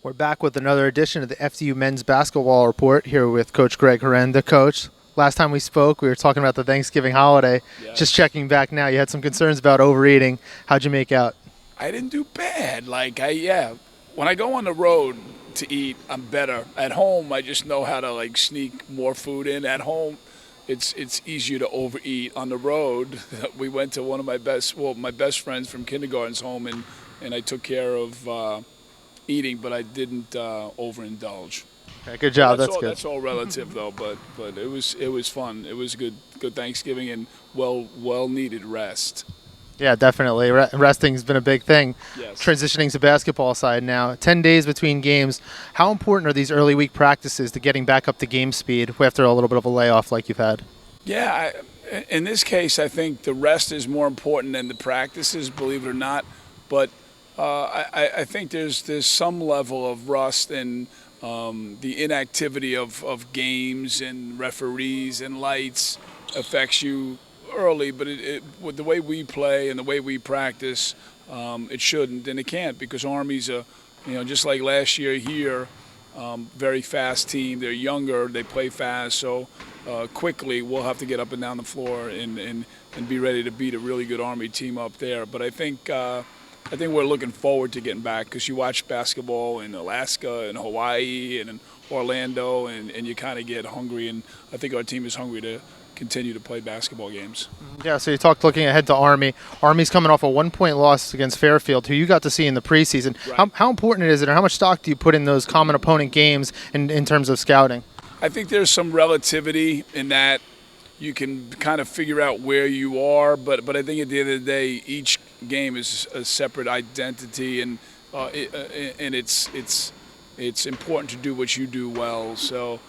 We're back with another edition of the FDU Men's Basketball Report here with Coach Greg Herenda. Coach, last time we spoke, we were talking about the Thanksgiving holiday. Yes. Just checking back now, you had some concerns about overeating. How'd you make out? I didn't do bad. When I go on the road to eat, I'm better. At home, I just know how to sneak more food in. At home, it's easier to overeat. On the road, we went to one of my best friends from kindergarten's home, and I took care of eating, but I didn't overindulge. Okay, good job. That's That's good. That's all relative though, but it was fun. It was good Thanksgiving and well needed rest. Yeah, definitely. Resting's been a big thing. Yes. Transitioning to basketball side now. 10 days between games. How important are these early week practices to getting back up to game speed after a little bit of a layoff like you've had? Yeah, in this case, I think the rest is more important than the practices, believe it or not. But I think there's some level of rust and the inactivity of games and referees and lights affects you early. But with the way we play and the way we practice, it shouldn't, and it can't, because Army's just like last year here, very fast team. They're younger, they play fast, so quickly we'll have to get up and down the floor and be ready to beat a really good Army team up there. But I think we're looking forward to getting back, because you watch basketball in Alaska and Hawaii and in Orlando, and you kind of get hungry, and I think our team is hungry to continue to play basketball games. Yeah, so you talked looking ahead to Army. Army's coming off a 1-point loss against Fairfield, who you got to see in the preseason. Right. How important is it, or how much stock do you put in those common opponent games in terms of scouting? I think there's some relativity in that. You can kind of figure out where you are, but I think at the end of the day, each game is a separate identity, and it's important to do what you do well. So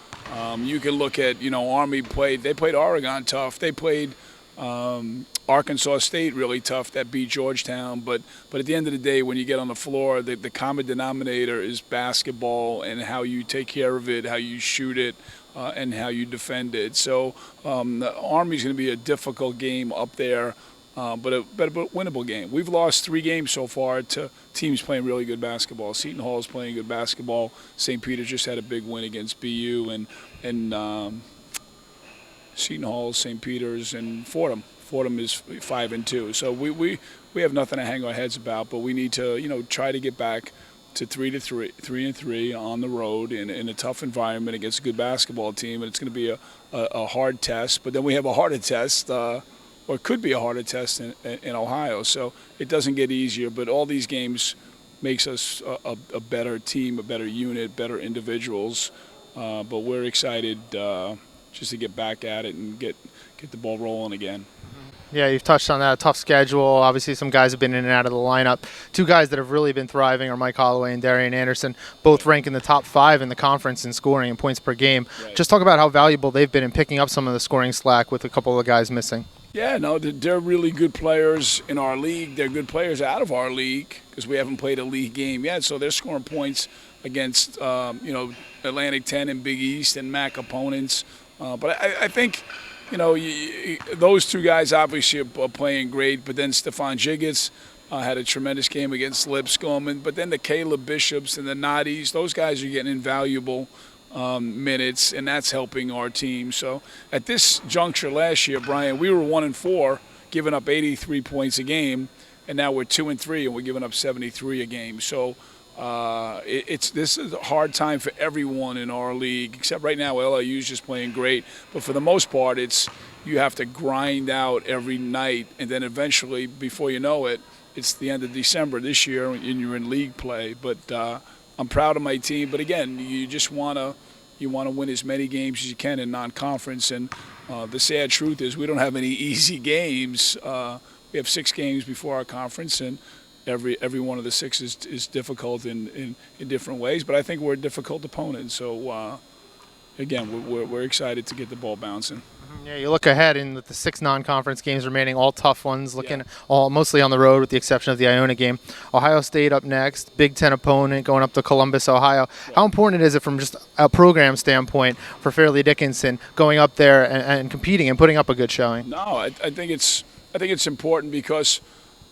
you can look at, Army they played Oregon tough. They played Arkansas State really tough, that beat Georgetown. But at the end of the day, when you get on the floor, the common denominator is basketball and how you take care of it, how you shoot it, and how you defend it. So the Army's going to be a difficult game up there, but a winnable game. We've lost 3 games so far to teams playing really good basketball. Seton Hall is playing good basketball. St. Peter's just had a big win against BU, and Seton Hall, St. Peter's, and Fordham. Fordham is 5-2. So we have nothing to hang our heads about, but we need to try to get back to 3-3 on the road in a tough environment against a good basketball team, and it's going to be a hard test. But then we have a harder test, or it could be a harder test in Ohio. So it doesn't get easier, but all these games makes us a better team, a better unit, better individuals. But we're excited just to get back at it and get the ball rolling again. Yeah, you've touched on that. A tough schedule. Obviously, some guys have been in and out of the lineup. 2 guys that have really been thriving are Mike Holloway and Darian Anderson, both rank in the top 5 in the conference in scoring and points per game. Right. Just talk about how valuable they've been in picking up some of the scoring slack with a couple of guys missing. Yeah, no, they're really good players in our league. They're good players out of our league, because we haven't played a league game yet. So they're scoring points against, Atlantic 10 and Big East and MAC opponents. But I think, those 2 guys obviously are playing great. But then Stephon Jiggets had a tremendous game against Lipscomb. But then the Caleb Bishops and the Noddies, those guys are getting invaluable minutes, and that's helping our team. So at this juncture last year, Brian, we were 1-4, giving up 83 points a game, and now we're 2-3, and we're giving up 73 a game. So this is a hard time for everyone in our league, except right now LIU's just playing great. But for the most part, you have to grind out every night, and then eventually, before you know it, it's the end of December this year, and you're in league play. But I'm proud of my team, but again, you just want to win as many games as you can in non-conference. And the sad truth is we don't have any easy games. We have 6 games before our conference, and every one of the 6 is difficult in different ways. But I think we're a difficult opponent. So again, we're excited to get the ball bouncing. Yeah, you look ahead in the 6 non-conference games remaining, all tough ones, all mostly on the road with the exception of the Iona game. Ohio State up next, Big Ten opponent going up to Columbus, Ohio. Yeah. How important is it from just a program standpoint for Fairleigh Dickinson going up there and competing and putting up a good showing? No, I think it's important because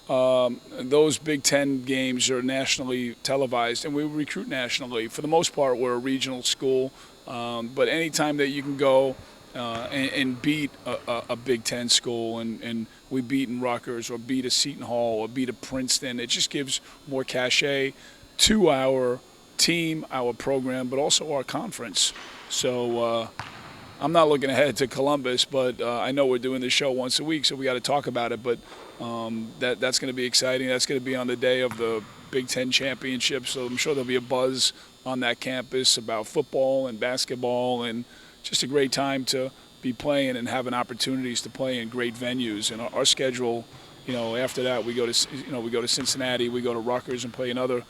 those Big Ten games are nationally televised, and we recruit nationally. For the most part, we're a regional school, but anytime that you can go and beat a Big Ten school, and we beat in Rutgers or beat a Seton Hall or beat a Princeton, it just gives more cachet to our team, our program, but also our conference. So I'm not looking ahead to Columbus, but I know we're doing this show once a week, so we got to talk about it. But that's going to be exciting. That's going to be on the day of the Big Ten championship, so I'm sure there'll be a buzz on that campus about football and basketball, and just a great time to be playing and having opportunities to play in great venues. And our schedule, after that we go to Cincinnati, we go to Rutgers and play another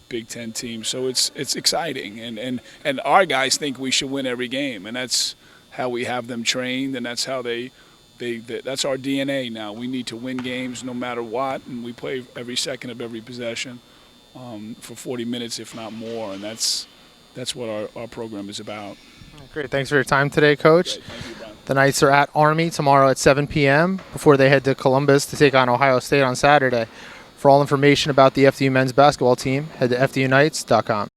Big Ten team. So it's exciting, and our guys think we should win every game, and that's how we have them trained, and that's how that's our DNA now. We need to win games no matter what, and we play every second of every possession for 40 minutes, if not more, and that's what our program is about. Great. Thanks for your time today, Coach. Great. Thank you, Brian. The Knights are at Army tomorrow at 7 p.m. before they head to Columbus to take on Ohio State on Saturday. For all information about the FDU men's basketball team, head to fduknights.com.